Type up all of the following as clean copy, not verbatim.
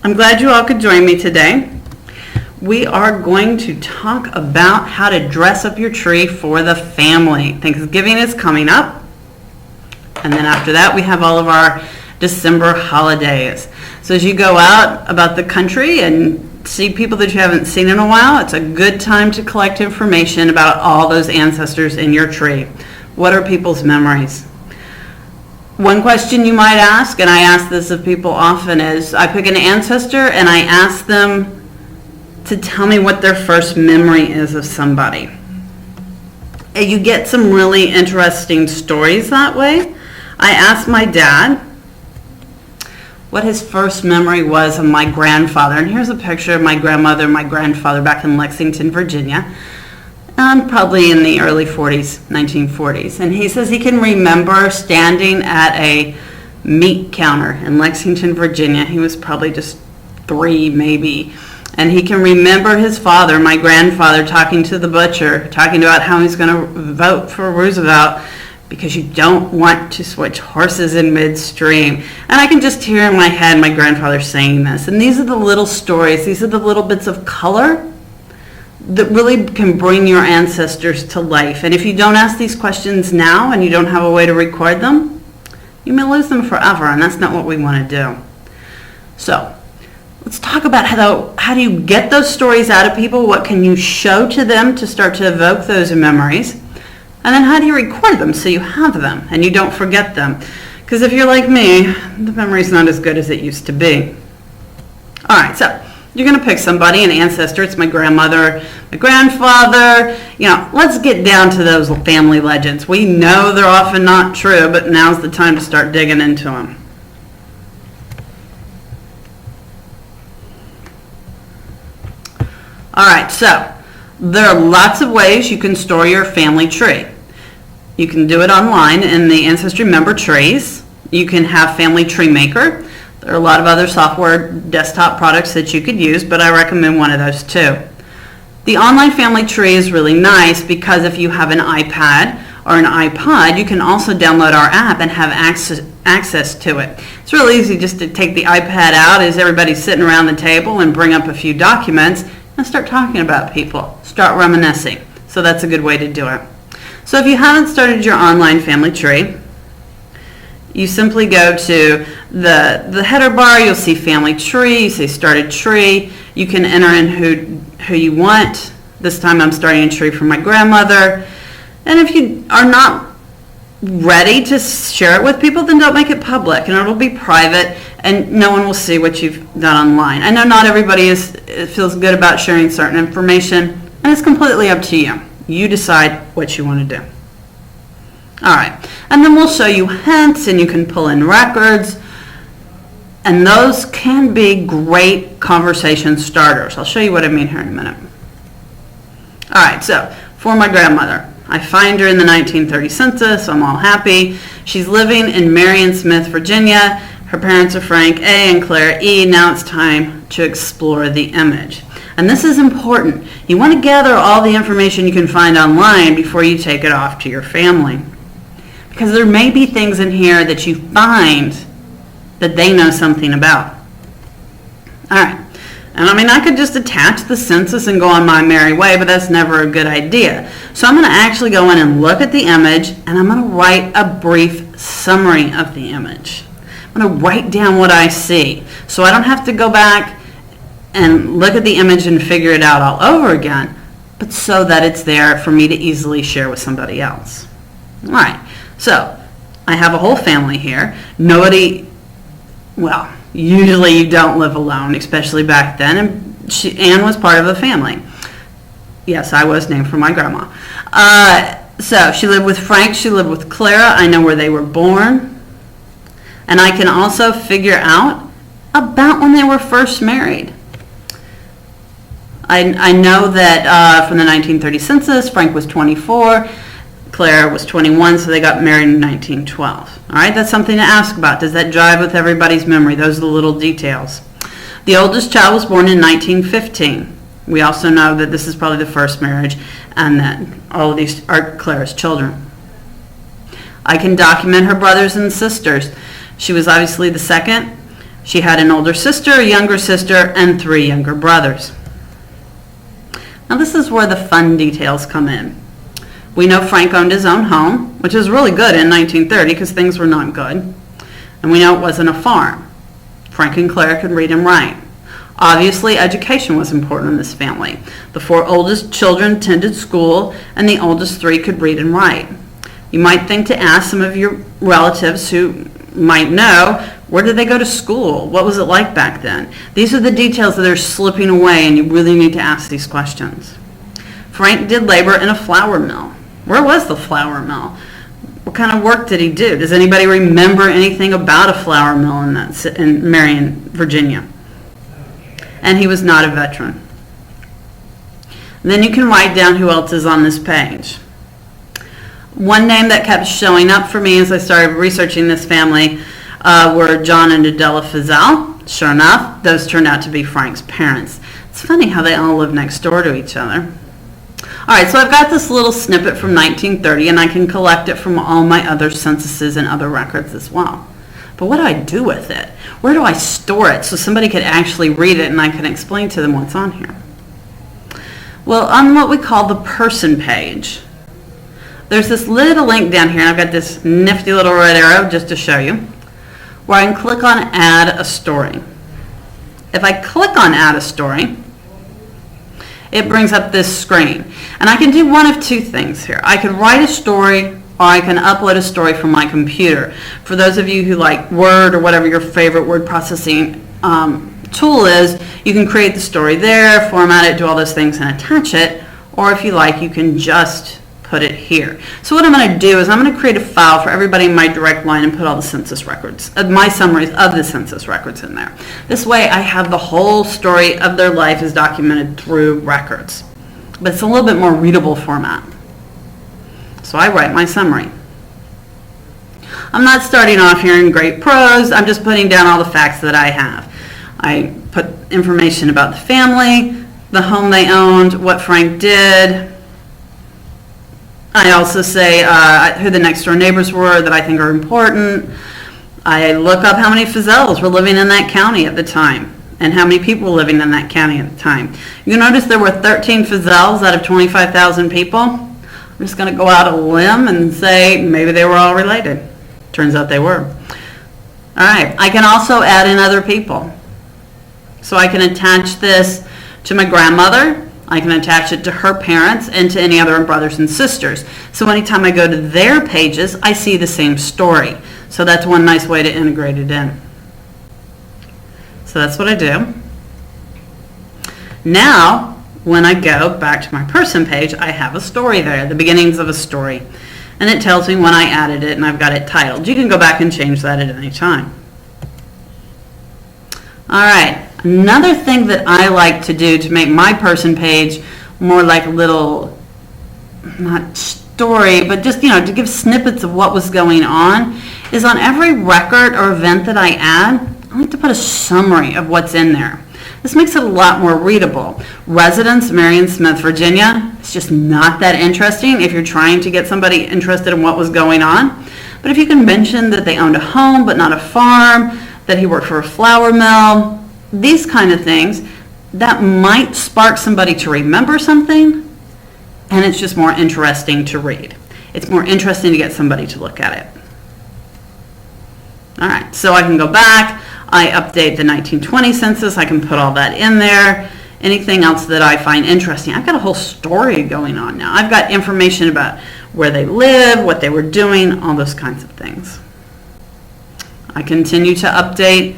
I'm glad you all could join me today. We are going to talk about how to dress up your tree for the family. Thanksgiving is coming up, and then after that we have all of our December holidays. So as you go out about the country and see people that you haven't seen in a while, it's a good time to collect information about all those ancestors in your tree. What are people's memories? One question you might ask, and I ask this of people often, is I pick an ancestor and I ask them to tell me what their first memory is of somebody. And you get some really interesting stories that way. I asked my dad what his first memory was of my grandfather. And here's a picture of my grandmother and my grandfather back in Lexington, Virginia. Probably in the early 40s, 1940s. And he says he can remember standing at a meat counter in Lexington, Virginia. He was probably just 3 maybe. And he can remember his father, my grandfather, talking to the butcher, talking about how he's going to vote for Roosevelt because you don't want to switch horses in midstream. And I can just hear in my head my grandfather saying this. And these are the little stories. These are the little bits of color that really can bring your ancestors to life. And if you don't ask these questions now and you don't have a way to record them, you may lose them forever, and that's not what we want to do. So let's talk about how do you get those stories out of people? What can you show to them to start to evoke those memories? And then how do you record them so you have them and you don't forget them? Because if you're like me, the memory's not as good as it used to be. All right, so you're going to pick somebody, an ancestor. It's my grandmother, my grandfather. Let's get down to those family legends. We know they're often not true, but now's the time to start digging into them. All right, so there are lots of ways you can store your family tree. You can do it online in the Ancestry member trees. You can have Family Tree Maker. There are a lot of other software desktop products that you could use, but I recommend one of those too. The online family tree is really nice because if you have an iPad or an iPod, you can also download our app and have access to it. It's really easy just to take the iPad out as everybody's sitting around the table and bring up a few documents and start talking about people, start reminiscing. So that's a good way to do it. So if you haven't started your online family tree, you simply go to the header bar. You'll see family tree. You say started tree. You can enter in who you want. This time I'm starting a tree for my grandmother. And if you are not ready to share it with people, then don't make it public, and it'll be private, and no one will see what you've done online. I know not everybody feels good about sharing certain information, and it's completely up to you. You decide what you want to do. All right, and then we'll show you hints, and you can pull in records, and those can be great conversation starters. I'll show you what I mean here in a minute. All right, so for my grandmother, I find her in the 1930 census, so I'm all happy. She's living in Marion Smith, Virginia. Her parents are Frank A. and Claire E. Now it's time to explore the image. And this is important. You want to gather all the information you can find online before you take it off to your family. Because there may be things in here that you find that they know something about. All right. And I could just attach the census and go on my merry way, but that's never a good idea. So I'm going to actually go in and look at the image, and I'm going to write a brief summary of the image. I'm going to write down what I see, so I don't have to go back and look at the image and figure it out all over again, but so that it's there for me to easily share with somebody else. All right. So I have a whole family here. Usually you don't live alone, especially back then, and Anne was part of the family. Yes, I was named for my grandma. So she lived with Frank, she lived with Clara. I know where they were born. And I can also figure out about when they were first married. I know that from the 1930 census, Frank was 24. Claire was 21, so they got married in 1912. All right, that's something to ask about. Does that jive with everybody's memory? Those are the little details. The oldest child was born in 1915. We also know that this is probably the first marriage and that all of these are Claire's children. I can document her brothers and sisters. She was obviously the second. She had an older sister, a younger sister, and 3 younger brothers. Now this is where the fun details come in. We know Frank owned his own home, which is really good in 1930 because things were not good. And we know it wasn't a farm. Frank and Claire could read and write. Obviously, education was important in this family. The 4 oldest children attended school, and the oldest 3 could read and write. You might think to ask some of your relatives who might know, where did they go to school? What was it like back then? These are the details that are slipping away, and you really need to ask these questions. Frank did labor in a flour mill. Where was the flour mill? What kind of work did he do? Does anybody remember anything about a flour mill in Marion, Virginia? And he was not a veteran. And then you can write down who else is on this page. One name that kept showing up for me as I started researching this family were John and Adela Fizell. Sure enough, those turned out to be Frank's parents. It's funny how they all live next door to each other. All right, so I've got this little snippet from 1930, and I can collect it from all my other censuses and other records as well. But what do I do with it? Where do I store it so somebody could actually read it and I can explain to them what's on here? Well, on what we call the person page, there's this little link down here, and I've got this nifty little red arrow just to show you, where I can click on Add a Story. If I click on Add a Story, it brings up this screen. And I can do one of 2 things here. I can write a story, or I can upload a story from my computer. For those of you who like Word or whatever your favorite word processing tool is, you can create the story there, format it, do all those things, and attach it. Or if you like, you can just put it here. So what I'm going to do is I'm going to create a file for everybody in my direct line and put all the census records, my summaries of the census records in there. This way I have the whole story of their life is documented through records. But it's a little bit more readable format. So I write my summary. I'm not starting off here in great prose. I'm just putting down all the facts that I have. I put information about the family, the home they owned, what Frank did. I also say who the next door neighbors were that I think are important. I look up how many Fizells were living in that county at the time and how many people were living in that county at the time. You notice there were 13 Fizells out of 25,000 people. I'm just going to go out a limb and say maybe they were all related. Turns out they were. All right, I can also add in other people. So I can attach this to my grandmother. I can attach it to her parents and to any other brothers and sisters. So anytime I go to their pages, I see the same story. So that's one nice way to integrate it in. So that's what I do. Now, when I go back to my person page, I have a story there, the beginnings of a story. And it tells me when I added it, and I've got it titled. You can go back and change that at any time. All right. Another thing that I like to do to make my person page more like a little, not story, but just, to give snippets of what was going on, is on every record or event that I add, I like to put a summary of what's in there. This makes it a lot more readable. Residence, Marion Smith, Virginia, it's just not that interesting if you're trying to get somebody interested in what was going on. But if you can mention that they owned a home but not a farm, that he worked for a flour mill, these kind of things, that might spark somebody to remember something, and it's just more interesting to read. It's more interesting to get somebody to look at it. All right, so I can go back, I update the 1920 census, I can put all that in there. Anything else that I find interesting, I've got a whole story going on now. I've got information about where they live, what they were doing, all those kinds of things. I continue to update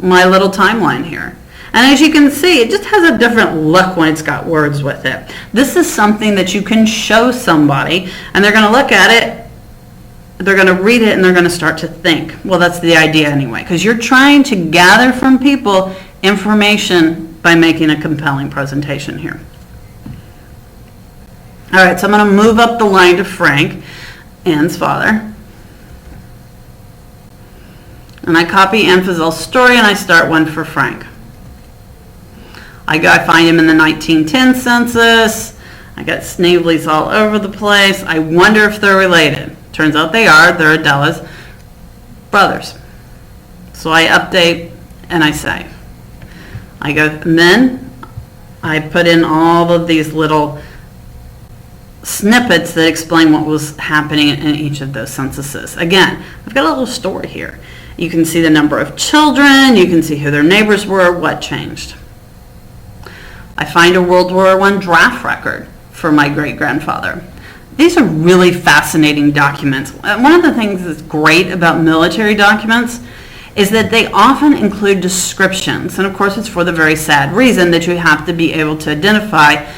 my little timeline here. And as you can see, it just has a different look when it's got words with it. This is something that you can show somebody, and they're going to look at it, they're going to read it, and they're going to start to think. Well, that's the idea anyway, because you're trying to gather from people information by making a compelling presentation here. All right, so I'm going to move up the line to Frank, Anne's father. And I copy Anne Fizell's story, and I start one for Frank. I find him in the 1910 census. I got Snavely's all over the place. I wonder if they're related. Turns out they are. They're Adela's brothers. So I update and I save. I go, and then I put in all of these little snippets that explain what was happening in each of those censuses. Again, I've got a little story here. You can see the number of children, you can see who their neighbors were, what changed. I find a World War I draft record for my great-grandfather. These are really fascinating documents. One of the things that's great about military documents is that they often include descriptions, and of course it's for the very sad reason that you have to be able to identify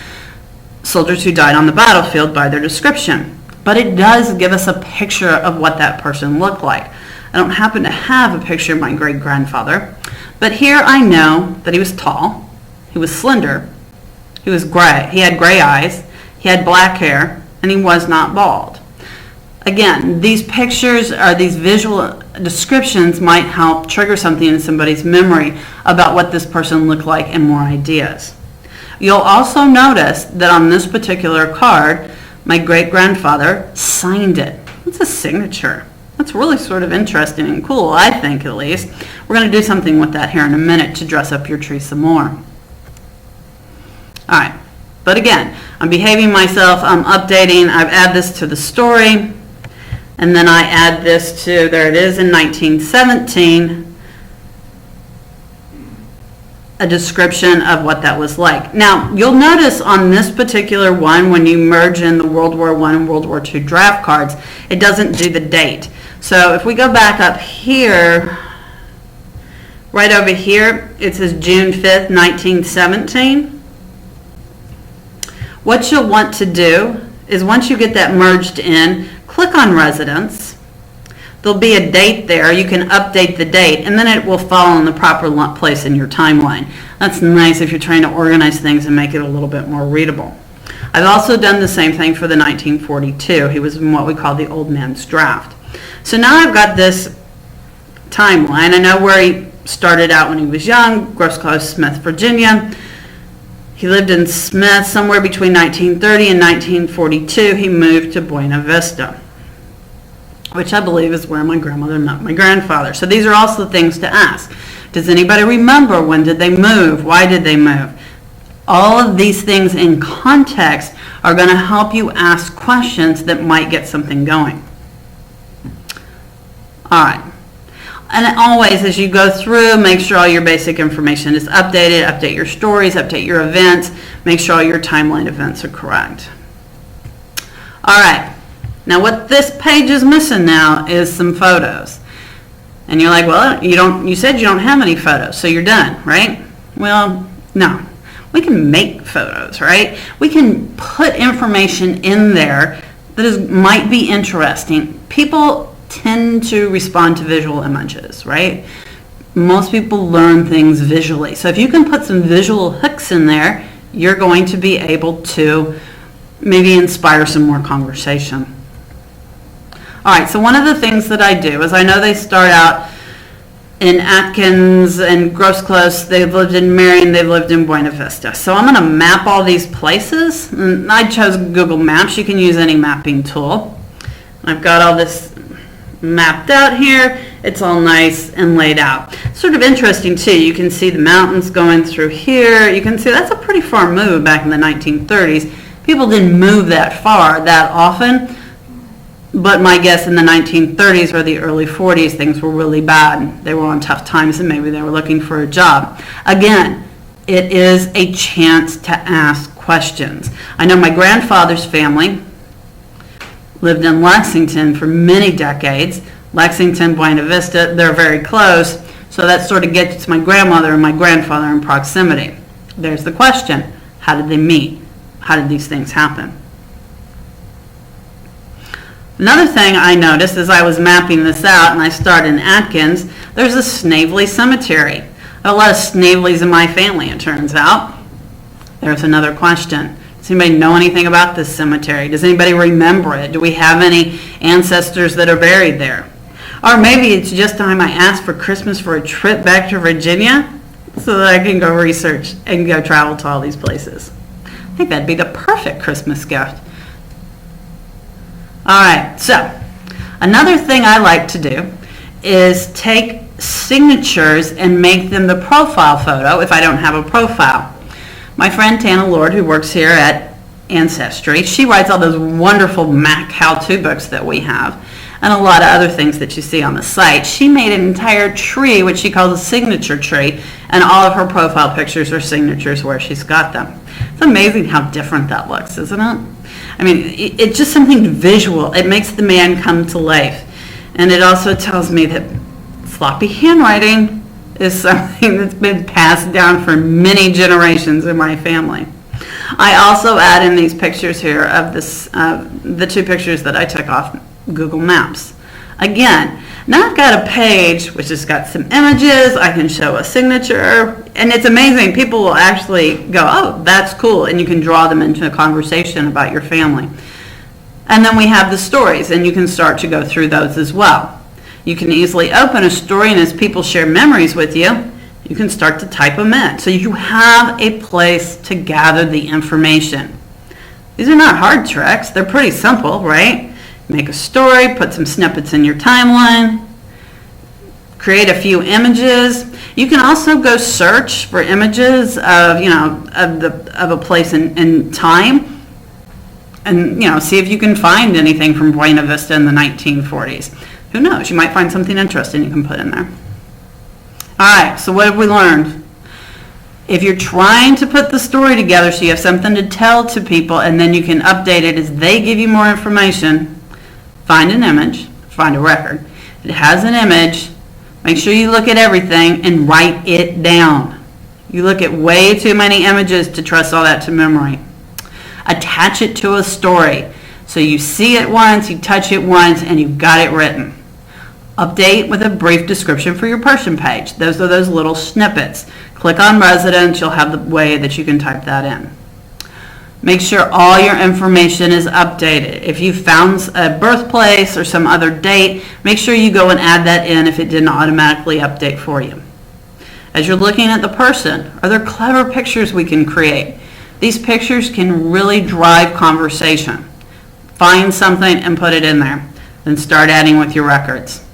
soldiers who died on the battlefield by their description. But it does give us a picture of what that person looked like. I don't happen to have a picture of my great-grandfather, but here I know that he was tall, he was slender, he was gray, he had gray eyes, he had black hair, and he was not bald. Again, these pictures or these visual descriptions might help trigger something in somebody's memory about what this person looked like and more ideas. You'll also notice that on this particular card, my great-grandfather signed it. It's a signature. That's really sort of interesting and cool, I think at least. We're going to do something with that here in a minute to dress up your tree some more. All right, but again, I'm behaving myself, I'm updating, I've added this to the story, and then I add this to, there it is in 1917, a description of what that was like. Now, you'll notice on this particular one, when you merge in the World War I and World War II draft cards, it doesn't do the date. So if we go back up here, right over here, it says June 5th, 1917. What you'll want to do is once you get that merged in, click on residence. There'll be a date there. You can update the date, and then it will fall in the proper place in your timeline. That's nice if you're trying to organize things and make it a little bit more readable. I've also done the same thing for the 1942. He was in what we call the old man's draft. So now I've got this timeline. I know where he started out when he was young, Grosse Close, Smith, Virginia. He lived in Smith somewhere between 1930 and 1942. He moved to Buena Vista, which I believe is where my grandmother met my grandfather. So these are also things to ask. Does anybody remember when did they move? Why did they move? All of these things in context are going to help you ask questions that might get something going. All right. And always, as you go through, make sure all your basic information is updated. Update your stories, update your events. Make sure all your timeline events are correct. All right. Now, what this page is missing now is some photos. And you're like, well, you said you don't have any photos, so you're done, right? Well, no. We can make photos, right? We can put information in there that might be interesting. People tend to respond to visual images, right? Most people learn things visually. So if you can put some visual hooks in there, you're going to be able to maybe inspire some more conversation. All right, so one of the things that I do is I know they start out in Atkins and Grosse Close, they've lived in Marion, they've lived in Buena Vista. So I'm going to map all these places. And I chose Google Maps. You can use any mapping tool. I've got all this mapped out here. It's all nice and laid out. Sort of interesting too. You can see the mountains going through here. You can see that's a pretty far move back in the 1930s. People didn't move that far that often. But my guess in the 1930s or the early 40s, things were really bad. They were on tough times and maybe they were looking for a job. Again, it is a chance to ask questions. I know my grandfather's family lived in Lexington for many decades. Lexington, Buena Vista, they're very close. So that sort of gets my grandmother and my grandfather in proximity. There's the question. How did they meet? How did these things happen? Another thing I noticed as I was mapping this out, and I started in Atkins, there's a Snavely cemetery. I have a lot of Snaveleys in my family, it turns out. There's another question. Does anybody know anything about this cemetery? Does anybody remember it? Do we have any ancestors that are buried there? Or maybe it's just time I ask for Christmas for a trip back to Virginia so that I can go research and go travel to all these places. I think that'd be the perfect Christmas gift. All right, so another thing I like to do is take signatures and make them the profile photo if I don't have a profile. My friend Tana Lord, who works here at Ancestry, she writes all those wonderful Mac how-to books that we have and a lot of other things that you see on the site. She made an entire tree, which she calls a signature tree, and all of her profile pictures are signatures where she's got them. It's amazing how different that looks, isn't it? I mean, it's just something visual. It makes the man come to life. And it also tells me that sloppy handwriting is something that's been passed down for many generations in my family. I also add in these pictures here of this, the two pictures that I took off Google Maps. Again, now I've got a page which has got some images, I can show a signature, and it's amazing. People will actually go, oh, that's cool, and you can draw them into a conversation about your family. And then we have the stories, and you can start to go through those as well. You can easily open a story, and as people share memories with you, you can start to type them in. So you have a place to gather the information. These are not hard tricks. They're pretty simple, right? Make a story, put some snippets in your timeline, create a few images. You can also go search for images of, of a place and time, and, see if you can find anything from Buena Vista in the 1940s. Who knows? You might find something interesting you can put in there. All right, so what have we learned? If you're trying to put the story together so you have something to tell to people and then you can update it as they give you more information, find an image, find a record. If it has an image, make sure you look at everything and write it down. You look at way too many images to trust all that to memory. Attach it to a story. So you see it once, you touch it once, and you've got it written. Update with a brief description for your person page. Those are those little snippets. Click on residence, you'll have the way that you can type that in. Make sure all your information is updated. If you found a birthplace or some other date, make sure you go and add that in if it didn't automatically update for you. As you're looking at the person, are there clever pictures we can create? These pictures can really drive conversation. Find something and put it in there. Then start adding with your records.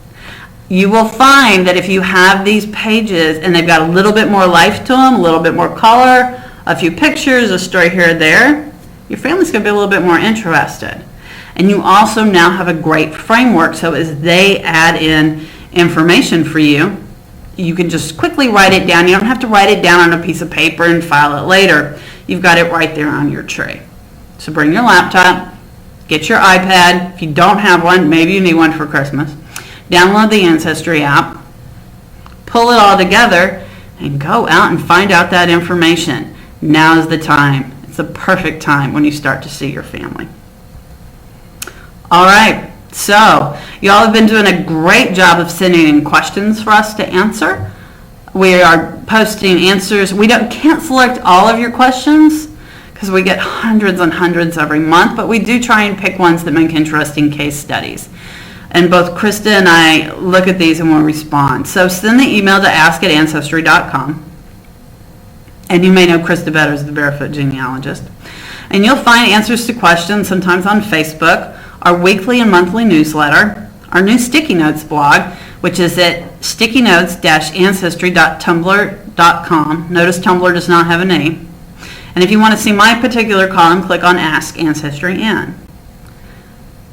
You will find that if you have these pages and they've got a little bit more life to them, a little bit more color, a few pictures, a story here or there, your family's going to be a little bit more interested. And you also now have a great framework, so as they add in information for you, you can just quickly write it down. You don't have to write it down on a piece of paper and file it later. You've got it right there on your tree. So bring your laptop, get your iPad. If you don't have one, maybe you need one for Christmas. Download the Ancestry app, pull it all together, and go out and find out that information. Now's the time. It's the perfect time when you start to see your family. All right, so y'all have been doing a great job of sending in questions for us to answer. We are posting answers. We can't select all of your questions because we get hundreds and hundreds every month, but we do try and pick ones that make interesting case studies. And both Krista and I look at these and we'll respond. So send the email to ask@ancestry.com. And you may know Krista better as the Barefoot Genealogist. And you'll find answers to questions sometimes on Facebook, our weekly and monthly newsletter, our new Sticky Notes blog, which is at stickynotes-ancestry.tumblr.com. Notice Tumblr does not have a name. And if you want to see my particular column, click on Ask Ancestry Anne.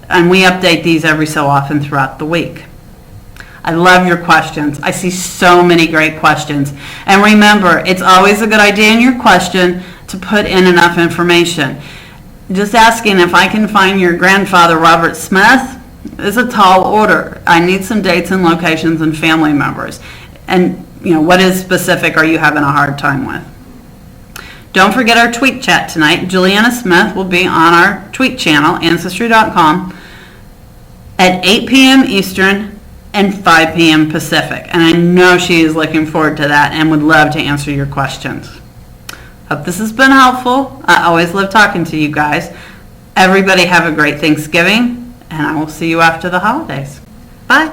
And we update these every so often throughout the week. I love your questions. I see so many great questions. And remember, it's always a good idea in your question to put in enough information. Just asking if I can find your grandfather, Robert Smith, is a tall order. I need some dates and locations and family members. And, what is specific are you having a hard time with? Don't forget our tweet chat tonight. Juliana Smith will be on our tweet channel, ancestry.com, at 8 p.m. Eastern and 5 p.m. Pacific. And I know she is looking forward to that and would love to answer your questions. Hope this has been helpful. I always love talking to you guys. Everybody have a great Thanksgiving, and I will see you after the holidays. Bye.